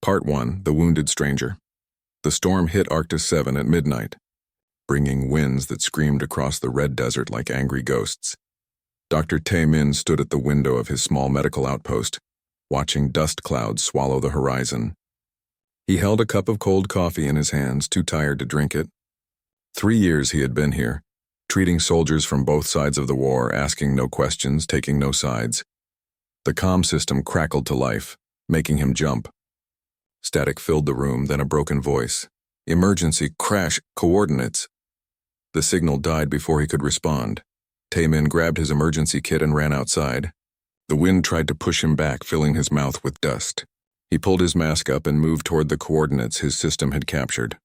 Part 1, The Wounded Stranger. The storm hit Arctis 7 at midnight, bringing winds that screamed across the red desert like angry ghosts. Dr. Tae-min stood at the window of his small medical outpost, watching dust clouds swallow the horizon. He held a cup of cold coffee in his hands, too tired to drink it. 3 years he had been here, treating soldiers from both sides of the war, asking no questions, taking no sides. The comm system crackled to life, making him jump. Static filled the room, then a broken voice. Emergency, crash, coordinates. The signal died before he could respond. Tae-min grabbed his emergency kit and ran outside. The wind tried to push him back, filling his mouth with dust. He pulled his mask up and moved toward the coordinates his system had captured.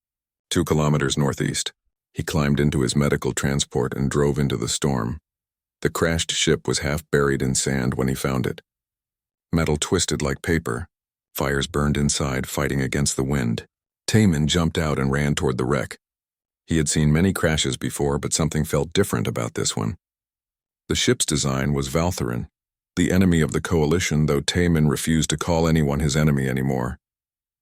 2 kilometers northeast. He climbed into his medical transport and drove into the storm. The crashed ship was half buried in sand when he found it. Metal twisted like paper. Fires burned inside, fighting against the wind. Tae-min jumped out and ran toward the wreck. He had seen many crashes before, but something felt different about this one. The ship's design was Valtheran, the enemy of the coalition, though Tae-min refused to call anyone his enemy anymore.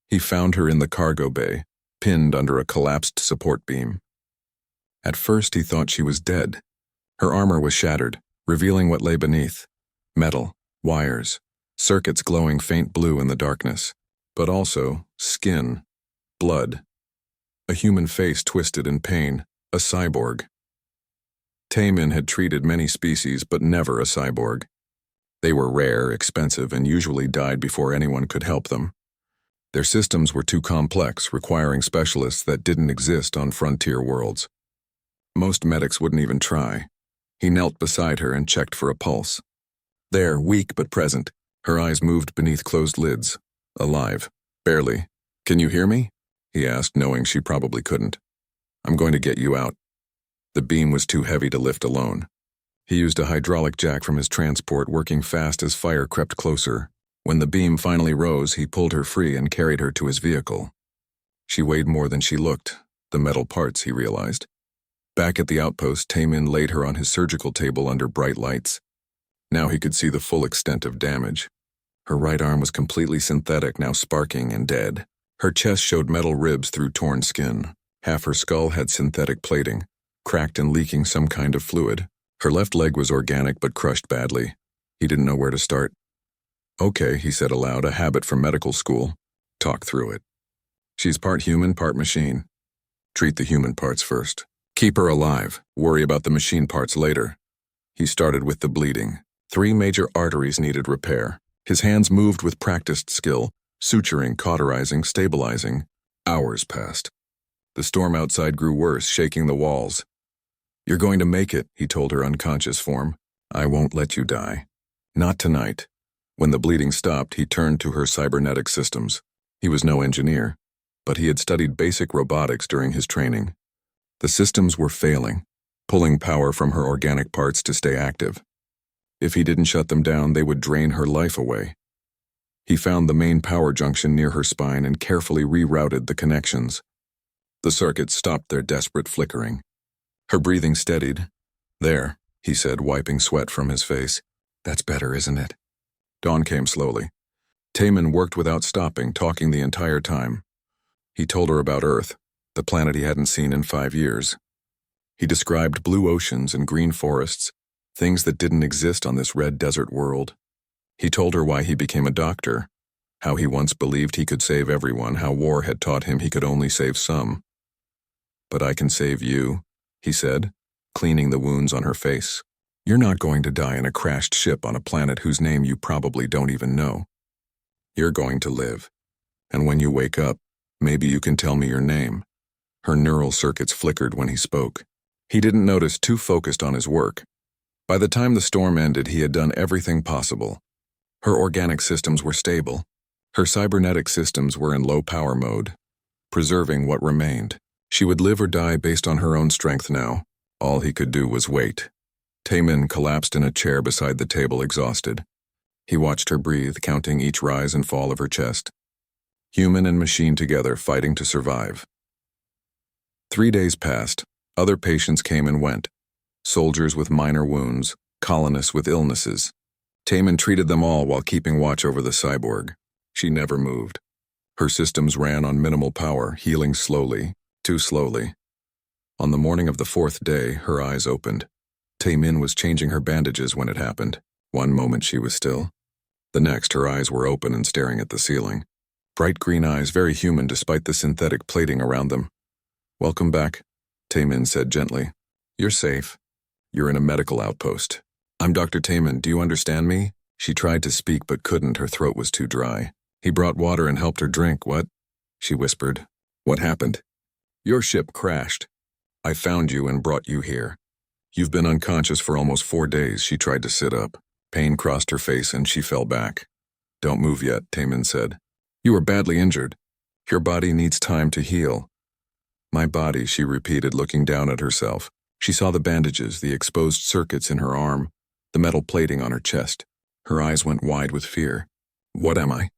He found her in the cargo bay, pinned under a collapsed support beam. At first he thought she was dead. Her armor was shattered, revealing what lay beneath. Metal, wires, circuits glowing faint blue in the darkness, but also skin, blood. A human face twisted in pain, a cyborg. Tae-min had treated many species, but never a cyborg. They were rare, expensive, and usually died before anyone could help them. Their systems were too complex, requiring specialists that didn't exist on frontier worlds. Most medics wouldn't even try. He knelt beside her and checked for a pulse. There, weak but present. Her eyes moved beneath closed lids. Alive. Barely. "Can you hear me?" he asked, knowing she probably couldn't. "I'm going to get you out." The beam was too heavy to lift alone. He used a hydraulic jack from his transport, working fast as fire crept closer. When the beam finally rose, he pulled her free and carried her to his vehicle. She weighed more than she looked. The metal parts, he realized. Back at the outpost, Tae-min laid her on his surgical table under bright lights. Now he could see the full extent of damage. Her right arm was completely synthetic, now sparking and dead. Her chest showed metal ribs through torn skin. Half her skull had synthetic plating, cracked and leaking some kind of fluid. Her left leg was organic but crushed badly. He didn't know where to start. "Okay," he said aloud, "a habit from medical school. Talk through it. She's part human, part machine. Treat the human parts first. Keep her alive. Worry about the machine parts later." He started with the bleeding. 3 major arteries needed repair. His hands moved with practiced skill, suturing, cauterizing, stabilizing. Hours passed. The storm outside grew worse, shaking the walls. "You're going to make it," he told her unconscious form. "I won't let you die. Not tonight." When the bleeding stopped, he turned to her cybernetic systems. He was no engineer, but he had studied basic robotics during his training. The systems were failing, pulling power from her organic parts to stay active. If he didn't shut them down, they would drain her life away. He found the main power junction near her spine and carefully rerouted the connections. The circuits stopped their desperate flickering. Her breathing steadied. "There," he said, wiping sweat from his face. "That's better, isn't it?" Dawn came slowly. Tae-min worked without stopping, talking the entire time. He told her about Earth, the planet he hadn't seen in 5 years. He described blue oceans and green forests, things that didn't exist on this red desert world. He told her why he became a doctor, how he once believed he could save everyone, how war had taught him he could only save some. "But I can save you," he said, cleaning the wounds on her face. "You're not going to die in a crashed ship on a planet whose name you probably don't even know. You're going to live. And when you wake up, maybe you can tell me your name." Her neural circuits flickered when he spoke. He didn't notice, too focused on his work. By the time the storm ended, he had done everything possible. Her organic systems were stable. Her cybernetic systems were in low power mode, preserving what remained. She would live or die based on her own strength now. All he could do was wait. Tae-min collapsed in a chair beside the table, exhausted. He watched her breathe, counting each rise and fall of her chest. Human and machine together, fighting to survive. 3 days passed. Other patients came and went. Soldiers with minor wounds, colonists with illnesses. Tae-min treated them all while keeping watch over the cyborg. She never moved. Her systems ran on minimal power, healing slowly, too slowly. On the morning of the 4th day, her eyes opened. Tae-min was changing her bandages when it happened. One moment she was still. The next, her eyes were open and staring at the ceiling. Bright green eyes, very human despite the synthetic plating around them. "Welcome back," Tae-min said gently. "You're safe. You're in a medical outpost. I'm Dr. Tae-min, do you understand me?" She tried to speak but couldn't, her throat was too dry. He brought water and helped her drink. "What?" she whispered. "What happened?" "Your ship crashed. I found you and brought you here. You've been unconscious for almost 4 days." She tried to sit up. Pain crossed her face and she fell back. "Don't move yet," Tae-min said. "You are badly injured. Your body needs time to heal." "My body," she repeated, looking down at herself. She saw the bandages, the exposed circuits in her arm, the metal plating on her chest. Her eyes went wide with fear. "What am I?"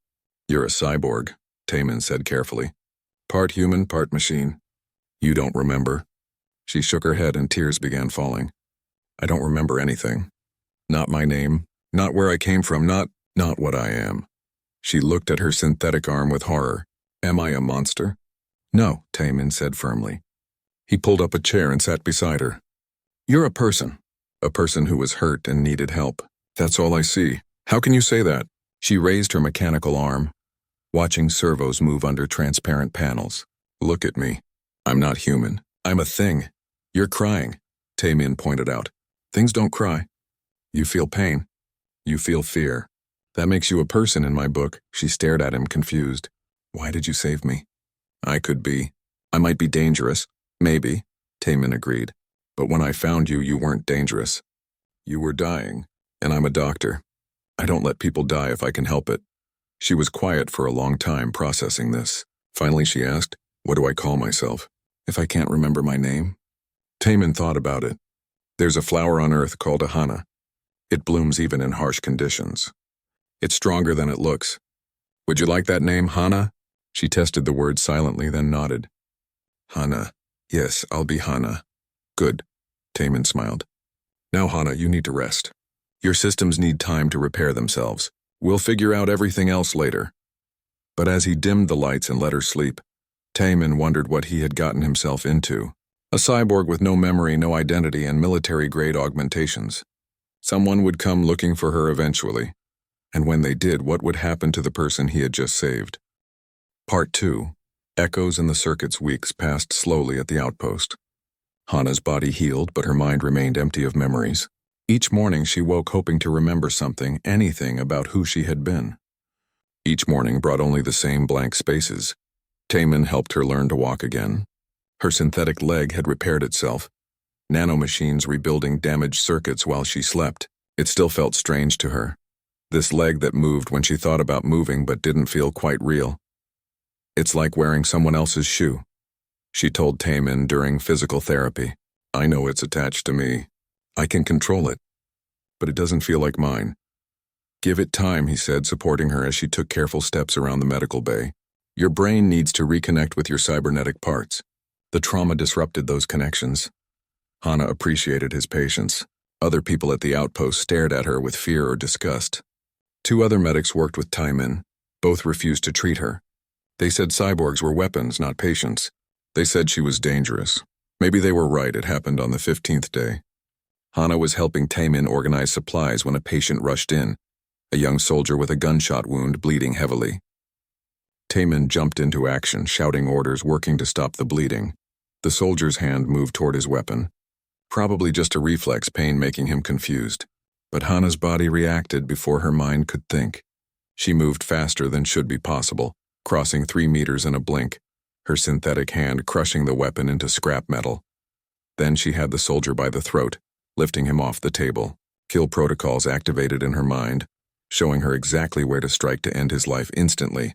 "You're a cyborg," Tae-min said carefully. "Part human, part machine. You don't remember." She shook her head and tears began falling. "I don't remember anything. Not my name, not where I came from, not what I am." She looked at her synthetic arm with horror. "Am I a monster?" "No," Tae-min said firmly. He pulled up a chair and sat beside her. "You're a person who was hurt and needed help. That's all I see. How can you say that?" She raised her mechanical arm, watching servos move under transparent panels. "Look at me. I'm not human. I'm a thing." "You're crying," Tae-min pointed out. "Things don't cry. You feel pain. You feel fear. That makes you a person in my book." She stared at him, confused. "Why did you save me?" I might be dangerous. Maybe," Tae-min agreed. "But when I found you, you weren't dangerous. You were dying, and I'm a doctor. I don't let people die if I can help it." She was quiet for a long time, processing this. Finally she asked, "What do I call myself if I can't remember my name?" Tae-min thought about it. "There's a flower on Earth called a hana. It blooms even in harsh conditions. It's stronger than it looks. Would you like that name, Hana?" She tested the word silently, then nodded. "Hana. Yes, I'll be Hana." "Good," Tae-min smiled. "Now, Hana, you need to rest. Your systems need time to repair themselves. We'll figure out everything else later." But as he dimmed the lights and let her sleep, Tae-min wondered what he had gotten himself into. A cyborg with no memory, no identity, and military-grade augmentations. Someone would come looking for her eventually. And when they did, what would happen to the person he had just saved? Part 2. Echoes in the circuit's weeks passed slowly at the outpost. Hana's body healed, but her mind remained empty of memories. Each morning she woke hoping to remember something, anything about who she had been. Each morning brought only the same blank spaces. Tae-min helped her learn to walk again. Her synthetic leg had repaired itself, nanomachines rebuilding damaged circuits while she slept. It still felt strange to her. This leg that moved when she thought about moving but didn't feel quite real. "It's like wearing someone else's shoe," she told Tae-min during physical therapy. "I know it's attached to me. I can control it. But it doesn't feel like mine." "Give it time," he said, supporting her as she took careful steps around the medical bay. "Your brain needs to reconnect with your cybernetic parts. The trauma disrupted those connections." Hana appreciated his patience. Other people at the outpost stared at her with fear or disgust. 2 other medics worked with Tae-min. Both refused to treat her. They said cyborgs were weapons, not patients. They said she was dangerous. Maybe they were right, it happened on the 15th day. Hana was helping Tae-min organize supplies when a patient rushed in, a young soldier with a gunshot wound bleeding heavily. Tae-min jumped into action, shouting orders, working to stop the bleeding. The soldier's hand moved toward his weapon. Probably just a reflex, pain making him confused. But Hana's body reacted before her mind could think. She moved faster than should be possible, crossing 3 meters in a blink, her synthetic hand crushing the weapon into scrap metal. Then she had the soldier by the throat, lifting him off the table. Kill protocols activated in her mind, showing her exactly where to strike to end his life instantly.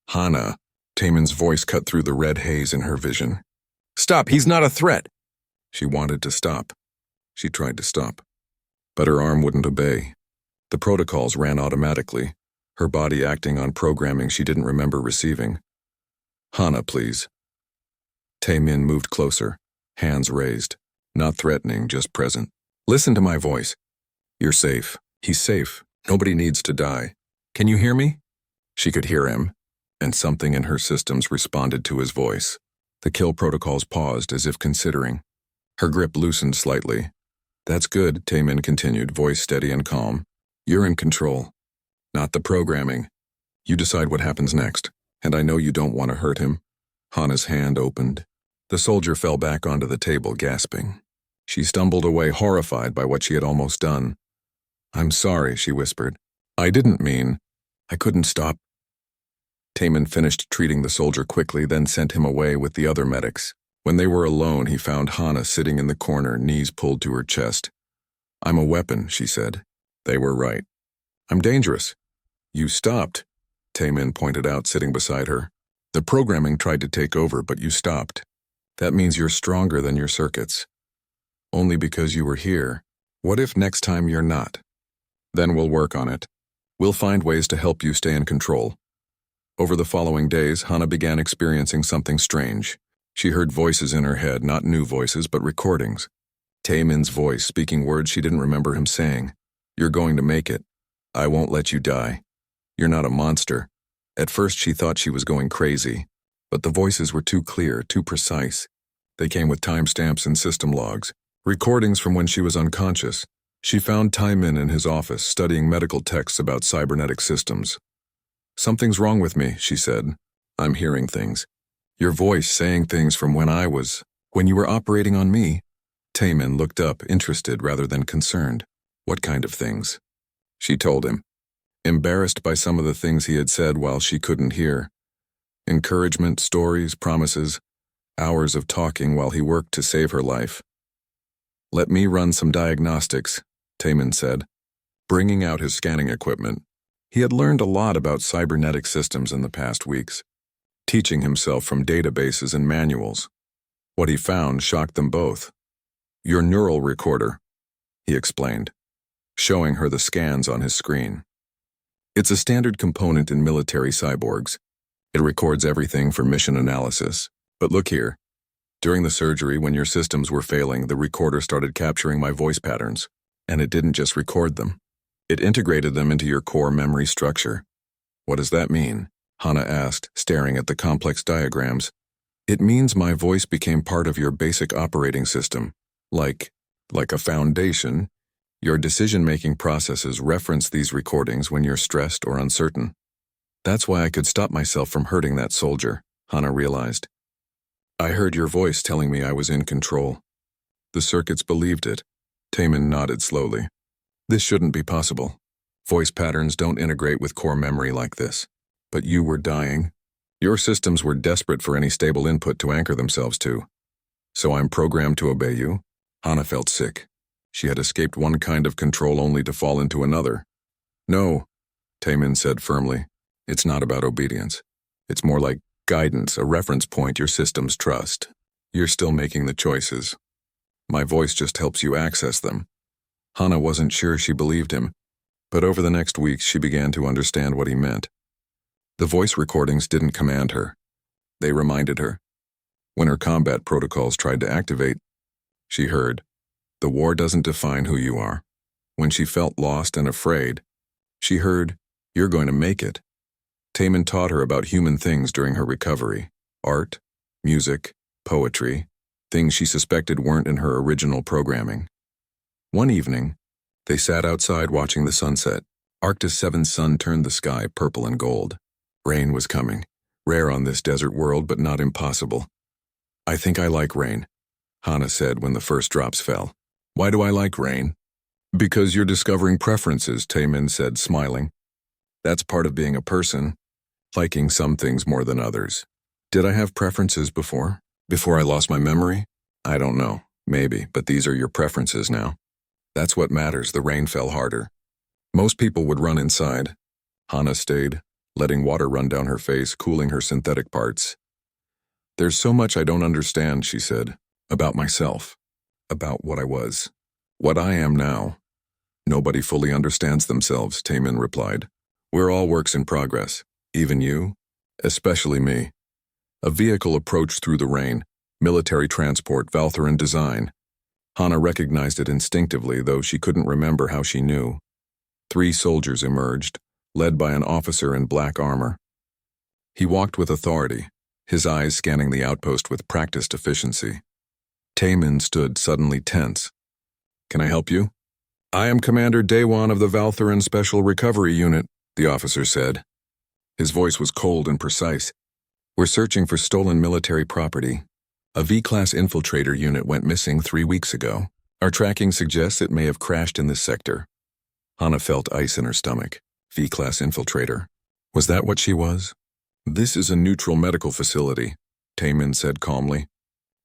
"Hana," Taemin's voice cut through the red haze in her vision. "Stop, he's not a threat." She wanted to stop. She tried to stop. But her arm wouldn't obey. The protocols ran automatically, her body acting on programming she didn't remember receiving. "Hana, please." Tae-min moved closer, hands raised, not threatening, just present. "Listen to my voice. You're safe. He's safe. Nobody needs to die. Can you hear me?" She could hear him, and something in her systems responded to his voice. The kill protocols paused as if considering. Her grip loosened slightly. "That's good," Taemin continued, voice steady and calm. "You're in control. Not the programming. You decide what happens next, and I know you don't want to hurt him." Hana's hand opened. The soldier fell back onto the table, gasping. She stumbled away, horrified by what she had almost done. "I'm sorry," she whispered. "I didn't mean. I couldn't stop." Taemin finished treating the soldier quickly, then sent him away with the other medics. When they were alone, he found Hana sitting in the corner, knees pulled to her chest. "I'm a weapon," she said. They were right. "I'm dangerous." "You stopped," Taemin pointed out, sitting beside her. "The programming tried to take over, but you stopped. That means you're stronger than your circuits. Only because you were here. What if next time you're not? Then we'll work on it. We'll find ways to help you stay in control." Over the following days, Hana began experiencing something strange. She heard voices in her head, not new voices, but recordings. Taemin's voice, speaking words she didn't remember him saying. "You're going to make it. I won't let you die. You're not a monster." At first she thought she was going crazy, but the voices were too clear, too precise. They came with timestamps and system logs, recordings from when she was unconscious. She found Taemin in his office, studying medical texts about cybernetic systems. "Something's wrong with me," she said. "I'm hearing things. Your voice saying things from when you were operating on me." Taemin looked up, interested rather than concerned. "What kind of things?" She told him, embarrassed by some of the things he had said while she couldn't hear. Encouragement, stories, promises, hours of talking while he worked to save her life. "Let me run some diagnostics," Taemin said, bringing out his scanning equipment. He had learned a lot about cybernetic systems in the past weeks, teaching himself from databases and manuals. What he found shocked them both. "Your neural recorder," he explained, showing her the scans on his screen. "It's a standard component in military cyborgs. It records everything for mission analysis. But look here. During the surgery, when your systems were failing, the recorder started capturing my voice patterns, and it didn't just record them. It integrated them into your core memory structure." "What does that mean?" Hana asked, staring at the complex diagrams. "It means my voice became part of your basic operating system. Like a foundation. Your decision-making processes reference these recordings when you're stressed or uncertain. That's why I could stop myself from hurting that soldier," Hana realized. "I heard your voice telling me I was in control." The circuits believed it. Taemin nodded slowly. "This shouldn't be possible. Voice patterns don't integrate with core memory like this. But you were dying. Your systems were desperate for any stable input to anchor themselves to. So I'm programmed to obey you?" Hana felt sick. She had escaped one kind of control only to fall into another. "No," Taemin said firmly. "It's not about obedience. It's more like guidance, a reference point your systems trust. You're still making the choices. My voice just helps you access them." Hana wasn't sure she believed him, but over the next weeks she began to understand what he meant. The voice recordings didn't command her. They reminded her. When her combat protocols tried to activate, she heard, "The war doesn't define who you are." When she felt lost and afraid, she heard, "You're going to make it." Taemin taught her about human things during her recovery. Art, music, poetry, things she suspected weren't in her original programming. One evening, they sat outside watching the sunset. Arctis 7's sun turned the sky purple and gold. Rain was coming, rare on this desert world but not impossible. "I think I like rain," Hana said when the first drops fell. "Why do I like rain?" "Because you're discovering preferences," Taemin said, smiling. "That's part of being a person, liking some things more than others." "Did I have preferences before? Before I lost my memory?" "I don't know, maybe, but these are your preferences now. That's what matters." The rain fell harder. Most people would run inside. Hana stayed, letting water run down her face, cooling her synthetic parts. "There's so much I don't understand," she said, "about myself, about what I was, what I am now." "Nobody fully understands themselves," Taemin replied. "We're all works in progress, even you, especially me." A vehicle approached through the rain, military transport, Valtharan design. Hana recognized it instinctively, though she couldn't remember how she knew. 3 soldiers emerged, led by an officer in black armor. He walked with authority, his eyes scanning the outpost with practiced efficiency. Taemin stood suddenly tense. "Can I help you?" "I am Commander Daewon of the Valtheran Special Recovery Unit," the officer said. His voice was cold and precise. "We're searching for stolen military property. A V-class infiltrator unit went missing 3 weeks ago. Our tracking suggests it may have crashed in this sector." Hana felt ice in her stomach. V-class infiltrator. Was that what she was? "This is a neutral medical facility," Taemin said calmly.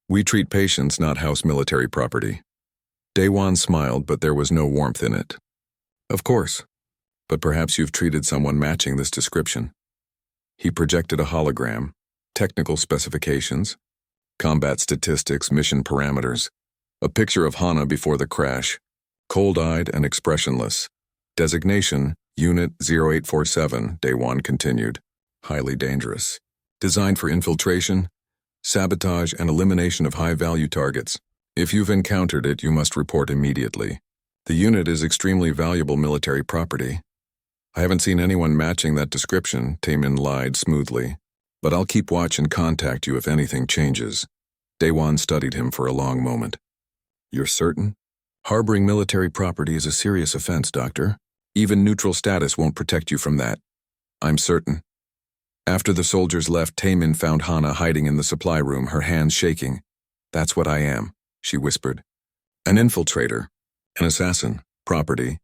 "We treat patients, not house military property." Daewon smiled, but there was no warmth in it. "Of course, but perhaps you've treated someone matching this description." He projected a hologram, technical specifications, combat statistics, mission parameters, a picture of Hana before the crash, cold-eyed and expressionless. "Designation, Unit 0847, Daewon continued. "Highly dangerous. Designed for infiltration, sabotage, and elimination of high-value targets. If you've encountered it, you must report immediately. The unit is extremely valuable military property." "I haven't seen anyone matching that description," Taemin lied smoothly. "But I'll keep watch and contact you if anything changes." Daewon studied him for a long moment. "You're certain?" "Harboring military property is a serious offense, Doctor. Even neutral status won't protect you from that." "I'm certain." After the soldiers left, Taemin found Hana hiding in the supply room, her hands shaking. "That's what I am," she whispered. "An infiltrator. An assassin. Property."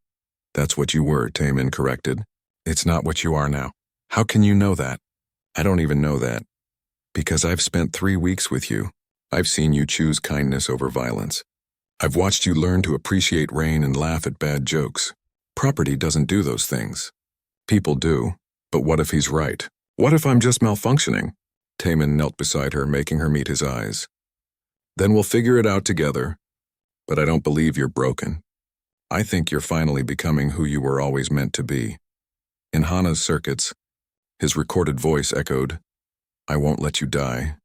"That's what you were," Taemin corrected. "It's not what you are now." "How can you know that?" "I don't even know that. Because I've spent 3 weeks with you. I've seen you choose kindness over violence. I've watched you learn to appreciate rain and laugh at bad jokes. Property doesn't do those things. People do. But what if he's right? What if I'm just malfunctioning?" Taemin knelt beside her, making her meet his eyes. "Then we'll figure it out together. But I don't believe you're broken. I think you're finally becoming who you were always meant to be." In Hana's circuits, his recorded voice echoed, "I won't let you die."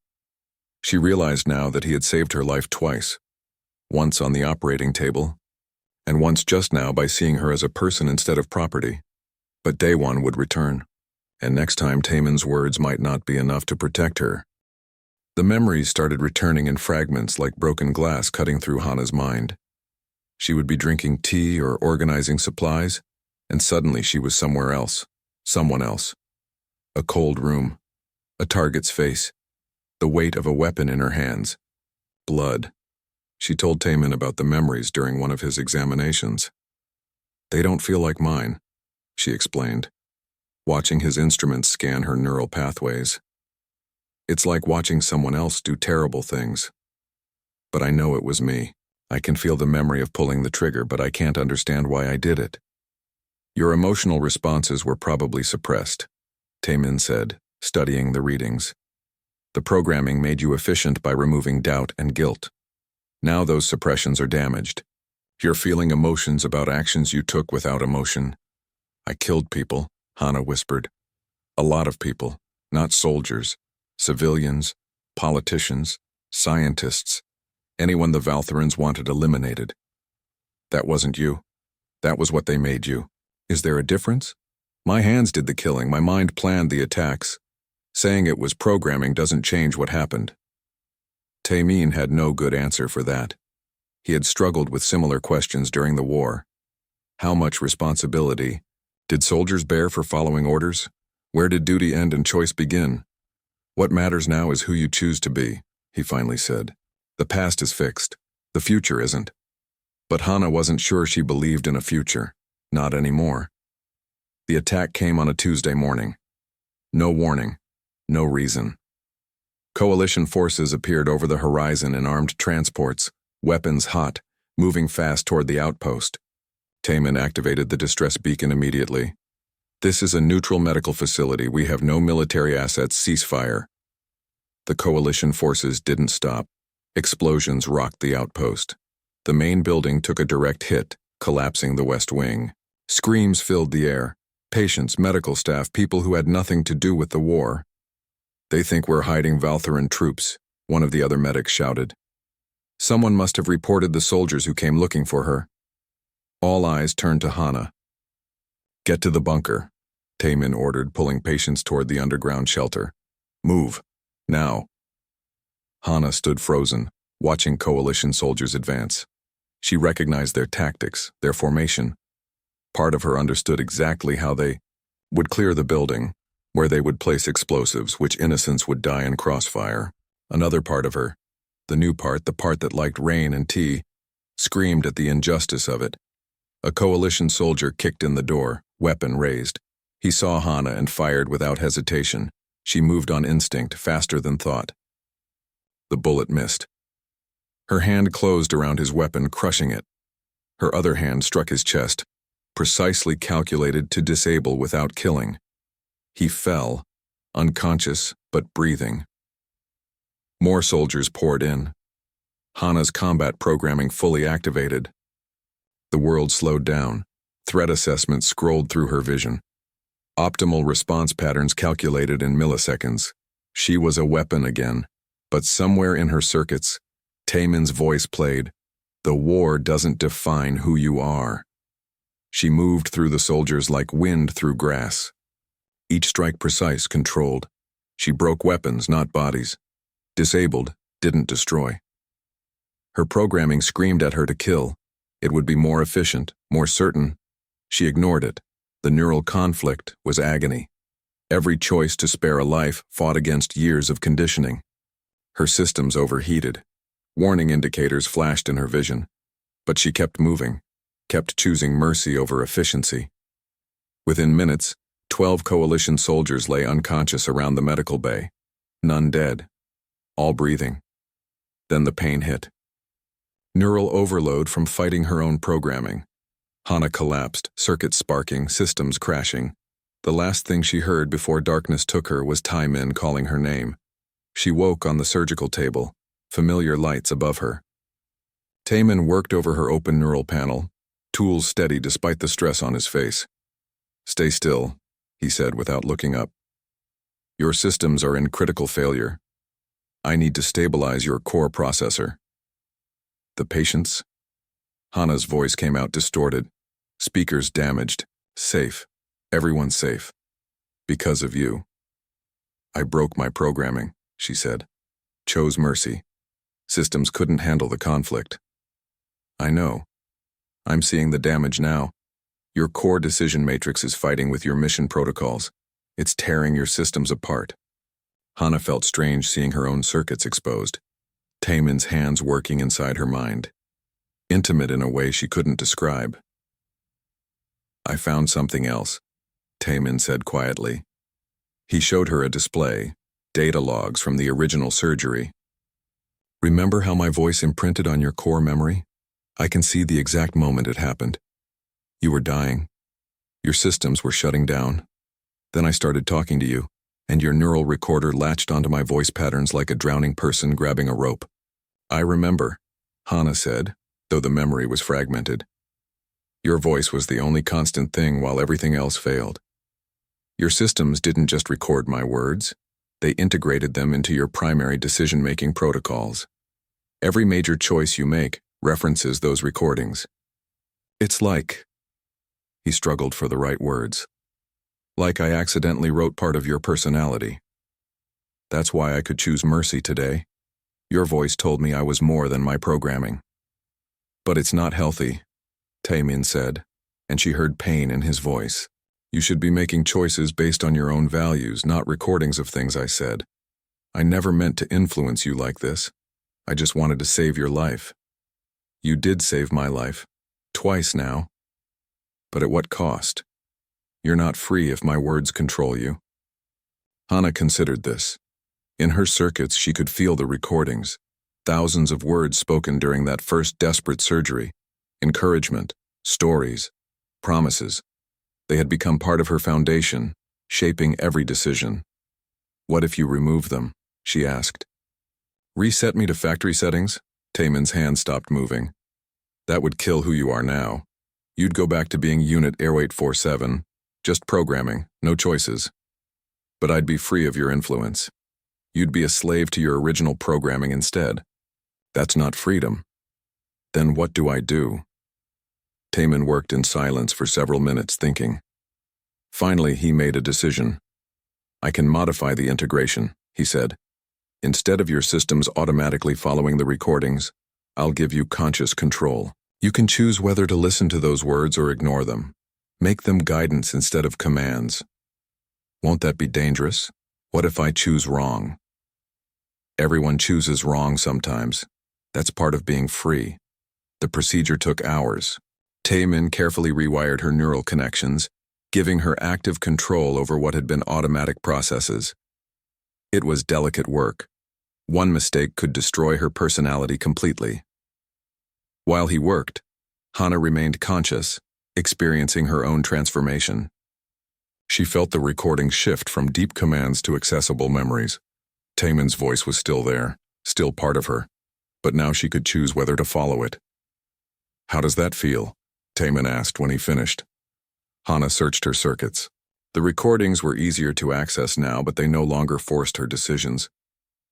She realized now that he had saved her life twice, once on the operating table, and once just now by seeing her as a person instead of property. But Daewon would return, and next time Taemin's words might not be enough to protect her. The memories started returning in fragments like broken glass cutting through Hana's mind. She would be drinking tea or organizing supplies, and suddenly she was somewhere else, someone else. A cold room, a target's face, the weight of a weapon in her hands. Blood. She told Taemin about the memories during one of his examinations. "They don't feel like mine," she explained, watching his instruments scan her neural pathways. "It's like watching someone else do terrible things. But I know it was me. I can feel the memory of pulling the trigger, but I can't understand why I did it." "Your emotional responses were probably suppressed," Taemin said, studying the readings. "The programming made you efficient by removing doubt and guilt. Now those suppressions are damaged. You're feeling emotions about actions you took without emotion." "I killed people," Hana whispered. "A lot of people, not soldiers, civilians, politicians, scientists, anyone the Valtherans wanted eliminated." "That wasn't you. That was what they made you. Is there a difference?" "My hands did the killing, my mind planned the attacks. Saying it was programming doesn't change what happened." Taemin had no good answer for that. He had struggled with similar questions during the war. How much responsibility did soldiers bear for following orders? Where did duty end and choice begin? "What matters now is who you choose to be," he finally said. "The past is fixed. The future isn't." But Hana wasn't sure she believed in a future. Not anymore. The attack came on a Tuesday morning. No warning. No reason. Coalition forces appeared over the horizon in armed transports, weapons hot, moving fast toward the outpost. Taemin activated the distress beacon immediately. "This is a neutral medical facility. We have no military assets. Cease fire." The coalition forces didn't stop. Explosions rocked the outpost. The main building took a direct hit, collapsing the west wing. Screams filled the air. Patients, medical staff, people who had nothing to do with the war. "They think we're hiding Valtheran troops," one of the other medics shouted. "Someone must have reported the soldiers who came looking for her." All eyes turned to Hana. "Get to the bunker," Taemin ordered, pulling patients toward the underground shelter. Move. Now. Hana stood frozen, watching coalition soldiers advance. She recognized their tactics, their formation. Part of her understood exactly how they would clear the building, where they would place explosives, which innocents would die in crossfire. Another part of her, the new part, the part that liked rain and tea, screamed at the injustice of it. A coalition soldier kicked in the door, weapon raised. He saw Hana and fired without hesitation. She moved on instinct, faster than thought. The bullet missed. Her hand closed around his weapon, crushing it. Her other hand struck his chest, precisely calculated to disable without killing. He fell, unconscious but breathing. More soldiers poured in. Hana's combat programming fully activated. The world slowed down. Threat assessments scrolled through her vision. Optimal response patterns calculated in milliseconds. She was a weapon again, but somewhere in her circuits, Taemin's voice played, "The war doesn't define who you are." She moved through the soldiers like wind through grass. Each strike precise, controlled. She broke weapons, not bodies. Disabled, didn't destroy. Her programming screamed at her to kill. It would be more efficient, more certain. She ignored it. The neural conflict was agony. Every choice to spare a life fought against years of conditioning. Her systems overheated. Warning indicators flashed in her vision. But she kept moving, kept choosing mercy over efficiency. Within minutes, 12 coalition soldiers lay unconscious around the medical bay. None dead. All breathing. Then the pain hit. Neural overload from fighting her own programming. Hana collapsed, circuits sparking, systems crashing. The last thing she heard before darkness took her was Taemin calling her name. She woke on the surgical table, familiar lights above her. Taemin worked over her open neural panel, tools steady despite the stress on his face. "Stay still," he said without looking up. "Your systems are in critical failure. I need to stabilize your core processor." "The patients?" Hana's voice came out distorted. Speakers damaged. "Safe. Everyone's safe. Because of you." "I broke my programming," she said. "Chose mercy. Systems couldn't handle the conflict." "I know. I'm seeing the damage now. Your core decision matrix is fighting with your mission protocols. It's tearing your systems apart." Hana felt strange seeing her own circuits exposed. Taemin's hands working inside her mind. Intimate in a way she couldn't describe. "I found something else," Taemin said quietly. He showed her a display, data logs from the original surgery. "Remember how my voice imprinted on your core memory? I can see the exact moment it happened. You were dying. Your systems were shutting down. Then I started talking to you, and your neural recorder latched onto my voice patterns like a drowning person grabbing a rope." "I remember," Hana said, though the memory was fragmented. "Your voice was the only constant thing while everything else failed. Your systems didn't just record my words, they integrated them into your primary decision-making protocols. Every major choice you make references those recordings. It's like," he struggled for the right words, "like I accidentally wrote part of your personality. That's why I could choose mercy today. Your voice told me I was more than my programming." "But it's not healthy," Taemin said, and she heard pain in his voice. "You should be making choices based on your own values, not recordings of things I said. I never meant to influence you like this. I just wanted to save your life. You did save my life. Twice now. But at what cost? You're not free if my words control you." Hana considered this. In her circuits, she could feel the recordings. Thousands of words spoken during that first desperate surgery. Encouragement, stories, promises. They had become part of her foundation, shaping every decision. "What if you remove them?" she asked. "Reset me to factory settings?" Taemin's hand stopped moving. "That would kill who you are now. You'd go back to being Unit 0847, just programming, no choices. But I'd be free of your influence. You'd be a slave to your original programming instead. That's not freedom. Then what do I do?" Taemin worked in silence for several minutes, thinking. Finally, he made a decision. "I can modify the integration," he said. Instead of your systems automatically following the recordings, I'll give you conscious control. You can choose whether to listen to those words or ignore them. Make them guidance instead of commands. Won't that be dangerous? What if I choose wrong? Everyone chooses wrong sometimes. That's part of being free. The procedure took hours. Taemin carefully rewired her neural connections, giving her active control over what had been automatic processes. It was delicate work. One mistake could destroy her personality completely. While he worked, Hana remained conscious, experiencing her own transformation. She felt the recording shift from deep commands to accessible memories. Taemin's voice was still there, still part of her, but now she could choose whether to follow it. How does that feel? Taemin asked when he finished. Hana searched her circuits. The recordings were easier to access now, but they no longer forced her decisions.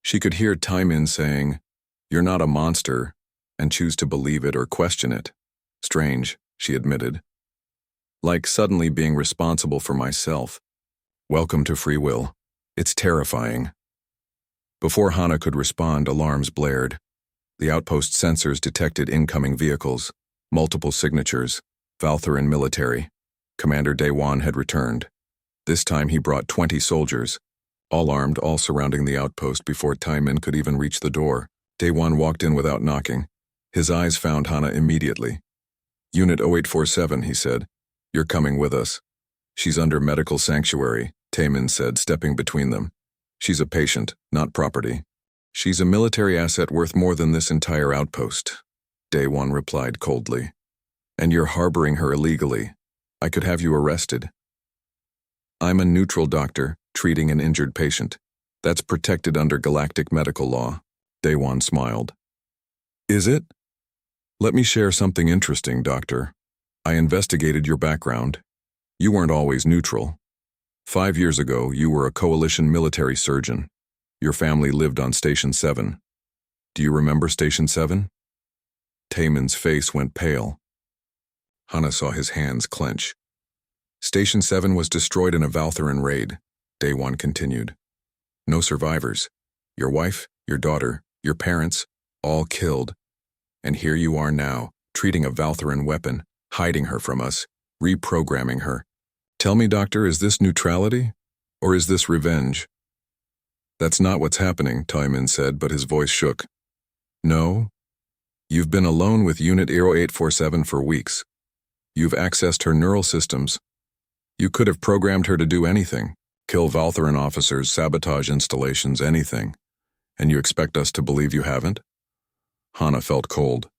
She could hear Taemin saying, "You're not a monster," and choose to believe it or question it. Strange, she admitted. Like suddenly being responsible for myself. Welcome to free will. It's terrifying. Before Hana could respond, alarms blared. The outpost sensors detected incoming vehicles, multiple signatures, Valtharan military. Commander Daewon had returned. This time he brought 20 soldiers, all armed, all surrounding the outpost before Taemin could even reach the door. Daewon walked in without knocking. His eyes found Hana immediately. "Unit 0847, he said. "You're coming with us." "She's under medical sanctuary," Taemin said, stepping between them. "She's a patient, not property." "She's a military asset worth more than this entire outpost," Daewon replied coldly. "And you're harboring her illegally. I could have you arrested." "I'm a neutral doctor, treating an injured patient. That's protected under galactic medical law." Daewon smiled. "Is it? Let me share something interesting, Doctor. I investigated your background. You weren't always neutral. 5 years ago, you were a coalition military surgeon. Your family lived on Station 7. Do you remember Station 7? Taemin's face went pale. Hana saw his hands clench. "Station 7 was destroyed in a Valtharan raid," Daewon continued. "No survivors. Your wife, your daughter, your parents, all killed. And here you are now, treating a Valtharan weapon, hiding her from us, reprogramming her. Tell me, Doctor, is this neutrality? Or is this revenge?" "That's not what's happening," Taemin said, but his voice shook. "No? You've been alone with Unit 0847 for weeks. You've accessed her neural systems. You could have programmed her to do anything, kill Valtharan officers, sabotage installations, anything. And you expect us to believe you haven't?" Hana felt cold.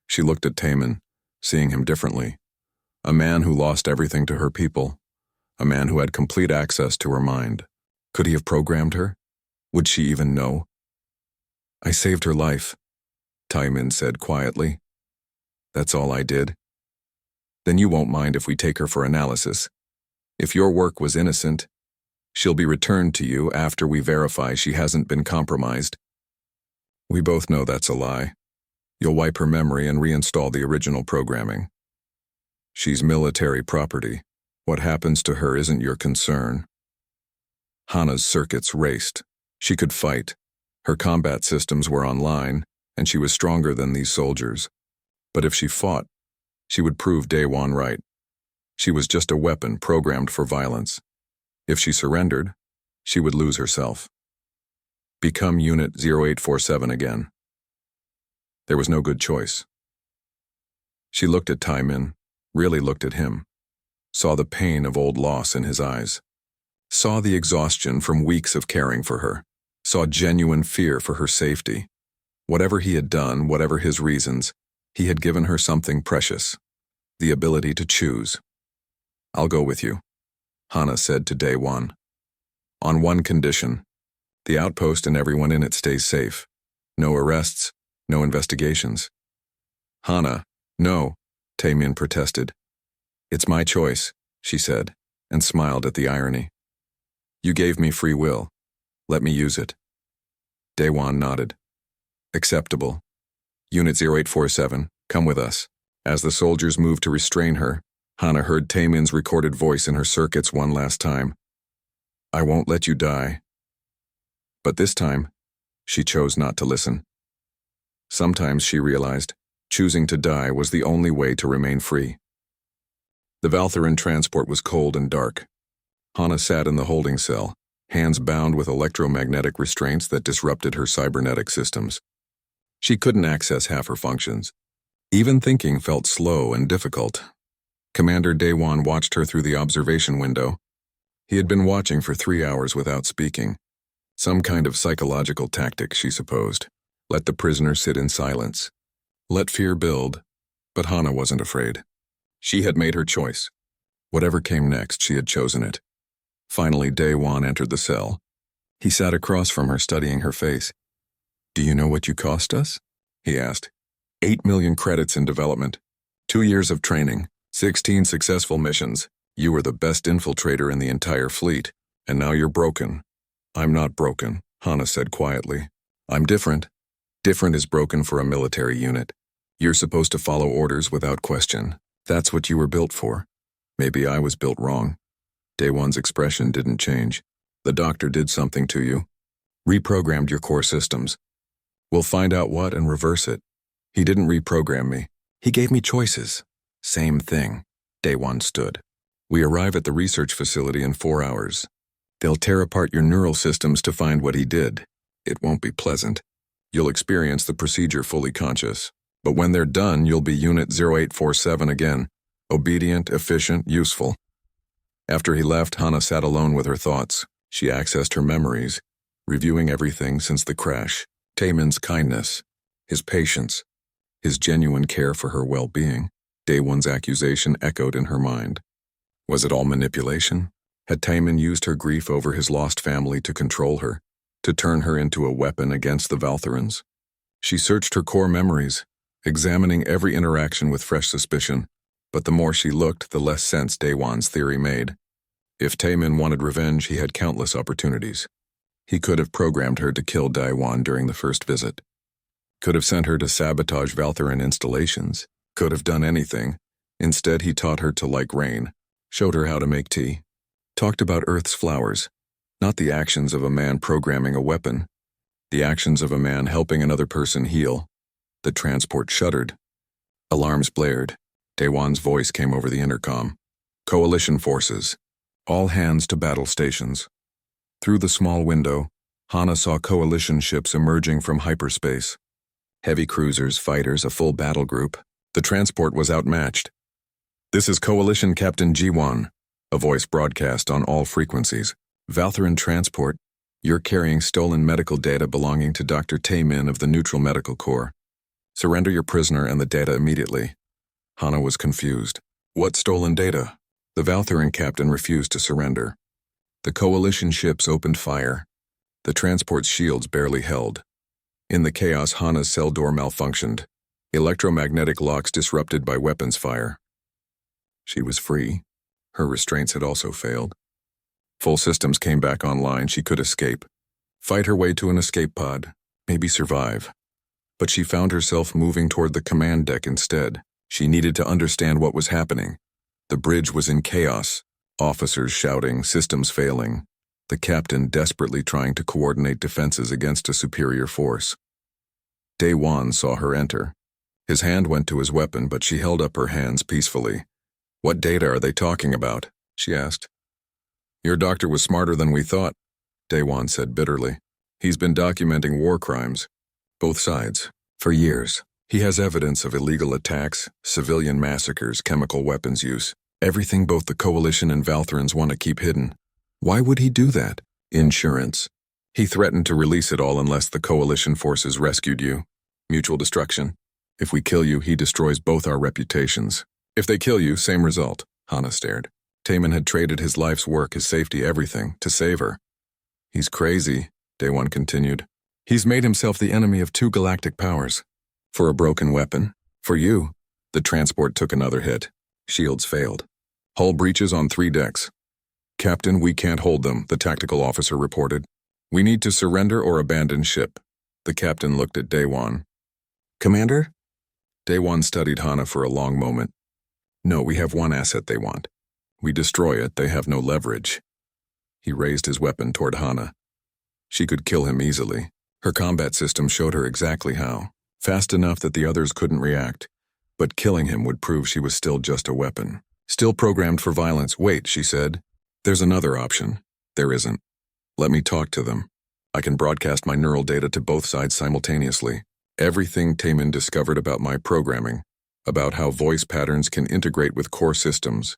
She looked at Taemin, seeing him differently. A man who lost everything to her people. A man who had complete access to her mind. Could he have programmed her? Would she even know? "I saved her life," Taemin said quietly. "That's all I did." "Then you won't mind if we take her for analysis. If your work was innocent, she'll be returned to you after we verify she hasn't been compromised." "We both know that's a lie. You'll wipe her memory and reinstall the original programming. She's military property. What happens to her isn't your concern." Hana's circuits raced. She could fight. Her combat systems were online, and she was stronger than these soldiers. But if she fought, she would prove Daewon right. She was just a weapon programmed for violence. If she surrendered, she would lose herself. Become Unit 0847 again. There was no good choice. She looked at Taemin, really looked at him, saw the pain of old loss in his eyes, saw the exhaustion from weeks of caring for her, saw genuine fear for her safety. Whatever he had done, whatever his reasons, he had given her something precious, the ability to choose. "I'll go with you," Hana said to Daewon. "On one condition. The outpost and everyone in it stays safe. No arrests, no investigations." "Hana, no," Taemin protested. "It's my choice," she said, and smiled at the irony. "You gave me free will. Let me use it." Daewon nodded. "Acceptable. Unit 0847, come with us." As the soldiers moved to restrain her, Hana heard Taemin's recorded voice in her circuits one last time. "I won't let you die." But this time, she chose not to listen. Sometimes she realized choosing to die was the only way to remain free. The Valtheran transport was cold and dark. Hana sat in the holding cell, hands bound with electromagnetic restraints that disrupted her cybernetic systems. She couldn't access half her functions. Even thinking felt slow and difficult. Commander Daewon watched her through the observation window. He had been watching for 3 hours without speaking. Some kind of psychological tactic, she supposed. Let the prisoner sit in silence. Let fear build. But Hana wasn't afraid. She had made her choice. Whatever came next, she had chosen it. Finally, Daewon entered the cell. He sat across from her, studying her face. "Do you know what you cost us?" he asked. 8 million credits in development. 2 years of training. 16 successful missions. You were the best infiltrator in the entire fleet, and now you're broken. "I'm not broken," Hana said quietly. "I'm different. Different is broken for a military unit. You're supposed to follow orders without question. That's what you were built for. Maybe I was built wrong." Daewon's expression didn't change. "The doctor did something to you. Reprogrammed your core systems. We'll find out what and reverse it. He didn't reprogram me. He gave me choices." "Same thing." Daewon stood. "We arrive at the research facility in 4 hours. They'll tear apart your neural systems to find what he did. It won't be pleasant. You'll experience the procedure fully conscious. But when they're done, you'll be Unit 0847 again. Obedient, efficient, useful." After he left, Hana sat alone with her thoughts. She accessed her memories, reviewing everything since the crash. Taemin's kindness, his patience, his genuine care for her well-being. Daewon's accusation echoed in her mind. Was it all manipulation? Had Taemin used her grief over his lost family to control her, to turn her into a weapon against the Valtherans? She searched her core memories, examining every interaction with fresh suspicion, but the more she looked, the less sense Daewon's theory made. If Taemin wanted revenge, he had countless opportunities. He could have programmed her to kill Daewon during the first visit. Could have sent her to sabotage Valtheran installations. Could have done anything. Instead, he taught her to like rain, showed her how to make tea, talked about Earth's flowers, not the actions of a man programming a weapon, the actions of a man helping another person heal. The transport shuddered. Alarms blared. Daewon's voice came over the intercom. "Coalition forces. All hands to battle stations." Through the small window, Hana saw coalition ships emerging from hyperspace. Heavy cruisers, fighters, a full battle group. The transport was outmatched. "This is Coalition Captain G1, a voice broadcast on all frequencies. Valtheran transport, you're carrying stolen medical data belonging to Dr. Taemin of the Neutral Medical Corps. Surrender your prisoner and the data immediately." Hana was confused. "What stolen data?" The Valtheran captain refused to surrender. The coalition ships opened fire. The transport's shields barely held. In the chaos, Hana's cell door malfunctioned. Electromagnetic locks disrupted by weapons fire. She was free. Her restraints had also failed. Full systems came back online. She could escape. Fight her way to an escape pod. Maybe survive. But she found herself moving toward the command deck instead. She needed to understand what was happening. The bridge was in chaos. Officers shouting, systems failing. The captain desperately trying to coordinate defenses against a superior force. Daewon saw her enter. His hand went to his weapon, but she held up her hands peacefully. "What data are they talking about?" she asked. "Your doctor was smarter than we thought," Daewon said bitterly. "He's been documenting war crimes. Both sides. For years. He has evidence of illegal attacks, civilian massacres, chemical weapons use. Everything both the Coalition and Valtherans want to keep hidden. Why would he do that? Insurance. He threatened to release it all unless the Coalition forces rescued you. Mutual destruction. If we kill you, he destroys both our reputations. If they kill you, same result." Hana stared. Taemin had traded his life's work, his safety, everything, to save her. "He's crazy," Daewon continued. "He's made himself the enemy of 2 galactic powers. For a broken weapon. For you." The transport took another hit. Shields failed. "Hull breaches on 3 decks. Captain, we can't hold them," the tactical officer reported. "We need to surrender or abandon ship." The captain looked at Daewon. "Commander?" Daewon studied Hana for a long moment. "No, we have one asset they want. We destroy it, they have no leverage." He raised his weapon toward Hana. She could kill him easily. Her combat system showed her exactly how. Fast enough that the others couldn't react. But killing him would prove she was still just a weapon. Still programmed for violence. Wait, she said. There's another option. There isn't. Let me talk to them. I can broadcast my neural data to both sides simultaneously. Everything Taemin discovered about my programming, about how voice patterns can integrate with core systems,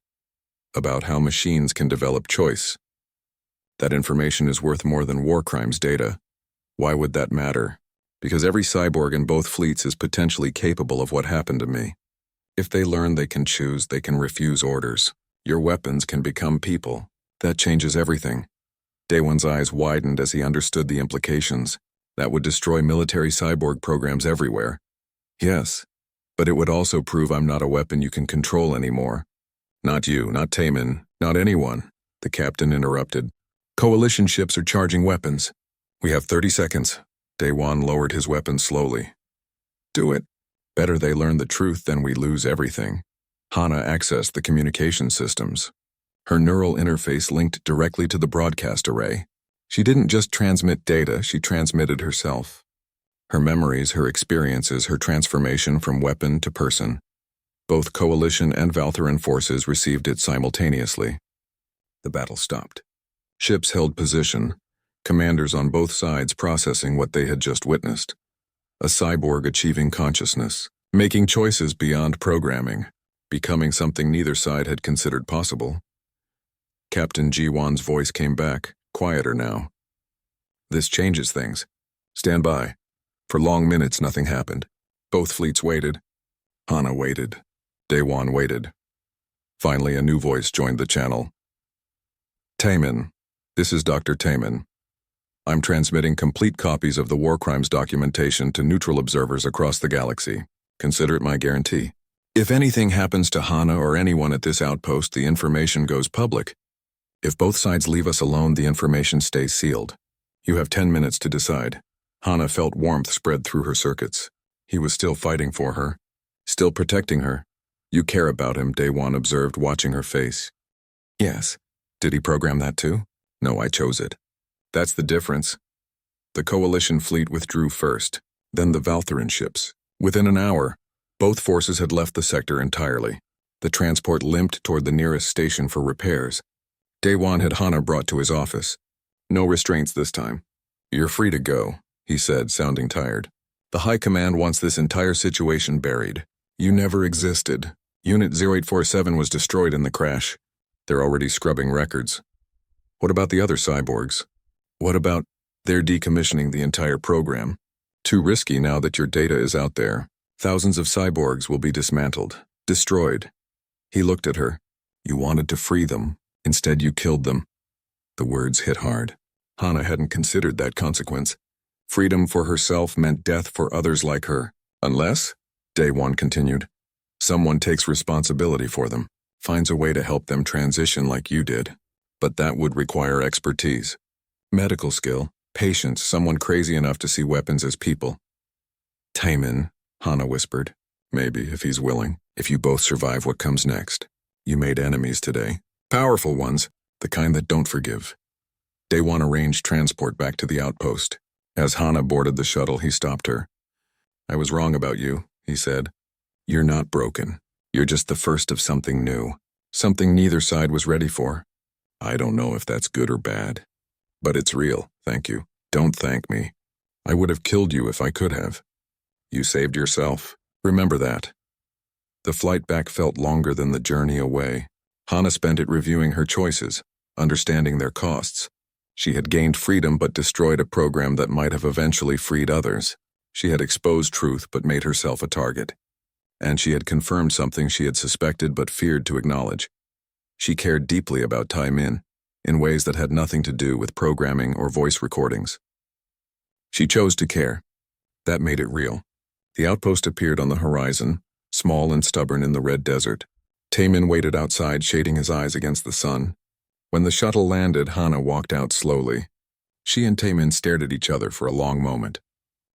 about how machines can develop choice. That information is worth more than war crimes data. Why would that matter? Because every cyborg in both fleets is potentially capable of what happened to me. If they learn they can choose, they can refuse orders. Your weapons can become people. That changes everything. Daewon's eyes widened as he understood the implications. That would destroy military cyborg programs everywhere. Yes, but it would also prove I'm not a weapon you can control anymore. Not you, not Taemin, not anyone, the captain interrupted. Coalition ships are charging weapons. We have 30 seconds. Daewon lowered his weapon slowly. Do it. Better they learn the truth than we lose everything. Hana accessed the communication systems. Her neural interface linked directly to the broadcast array. She didn't just transmit data, she transmitted herself. Her memories, her experiences, her transformation from weapon to person. Both Coalition and Valtheran forces received it simultaneously. The battle stopped. Ships held position, commanders on both sides processing what they had just witnessed. A cyborg achieving consciousness, making choices beyond programming, becoming something neither side had considered possible. Captain Ji-won's voice came back, quieter now. This changes things. Stand by. For long minutes, nothing happened. Both fleets waited. Hana waited. Daewon waited. Finally, a new voice joined the channel. Taemin. This is Dr. Taemin. I'm transmitting complete copies of the war crimes documentation to neutral observers across the galaxy. Consider it my guarantee. If anything happens to Hana or anyone at this outpost, the information goes public. If both sides leave us alone, the information stays sealed. You have 10 minutes to decide. Hana felt warmth spread through her circuits. He was still fighting for her, still protecting her. You care about him, Daewon observed, watching her face. Yes. Did he program that too? No, I chose it. That's the difference. The Coalition fleet withdrew first, then the Valtheran ships. Within an hour, both forces had left the sector entirely. The transport limped toward the nearest station for repairs. Daewon had Hana brought to his office. No restraints this time. You're free to go, he said, sounding tired. The High Command wants this entire situation buried. You never existed. Unit 0847 was destroyed in the crash. They're already scrubbing records. What about the other cyborgs? What about they're decommissioning the entire program? Too risky now that your data is out there. Thousands of cyborgs will be dismantled, destroyed. He looked at her. You wanted to free them. Instead, you killed them. The words hit hard. Hana hadn't considered that consequence. Freedom for herself meant death for others like her. Unless, Daewon continued, someone takes responsibility for them, finds a way to help them transition like you did. But that would require expertise. Medical skill, patience, someone crazy enough to see weapons as people. Taemin, Hana whispered. Maybe, if he's willing, if you both survive what comes next. You made enemies today. Powerful ones, the kind that don't forgive. Daewon arranged transport back to the outpost. As Hana boarded the shuttle, he stopped her. I was wrong about you, he said. You're not broken. You're just the first of something new. Something neither side was ready for. I don't know if that's good or bad. But it's real, thank you. Don't thank me. I would have killed you if I could have. You saved yourself. Remember that. The flight back felt longer than the journey away. Hana spent it reviewing her choices, understanding their costs. She had gained freedom but destroyed a program that might have eventually freed others. She had exposed truth but made herself a target. And she had confirmed something she had suspected but feared to acknowledge. She cared deeply about Taemin, in ways that had nothing to do with programming or voice recordings. She chose to care. That made it real. The outpost appeared on the horizon, small and stubborn in the red desert. Taemin waited outside, shading his eyes against the sun. When the shuttle landed, Hana walked out slowly. She and Taemin stared at each other for a long moment.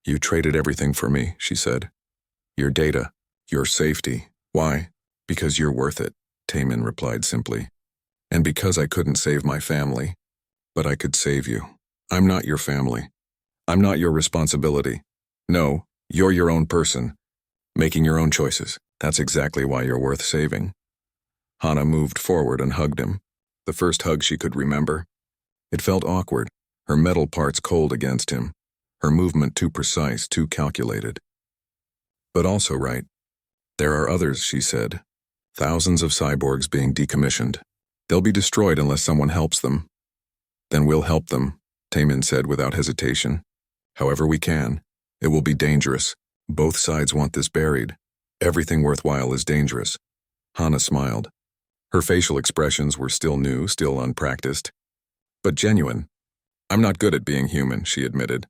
You traded everything for me, she said. Your data, your safety. Why? Because you're worth it, Taemin replied simply. And because I couldn't save my family. But I could save you. I'm not your family. I'm not your responsibility. No, you're your own person, making your own choices. That's exactly why you're worth saving. Hana moved forward and hugged him, the first hug she could remember. It felt awkward, her metal parts cold against him, her movement too precise, too calculated. But also right. There are others, she said. Thousands of cyborgs being decommissioned. They'll be destroyed unless someone helps them. Then we'll help them, Taemin said without hesitation. However we can. It will be dangerous. Both sides want this buried. Everything worthwhile is dangerous. Hana smiled. Her facial expressions were still new, still unpracticed. But genuine. I'm not good at being human, she admitted.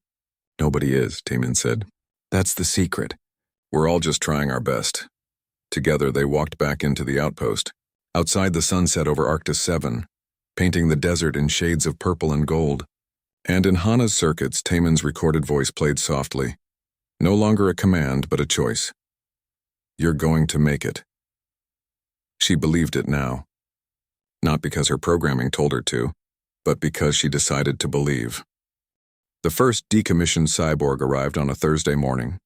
Nobody is, Taemin said. That's the secret. We're all just trying our best. Together they walked back into the outpost, outside the sunset over Arctis 7, painting the desert in shades of purple and gold. And in Hana's circuits, Taemin's recorded voice played softly. No longer a command, but a choice. You're going to make it. She believed it now. Not because her programming told her to, but because she decided to believe. The first decommissioned cyborg arrived on a Thursday morning.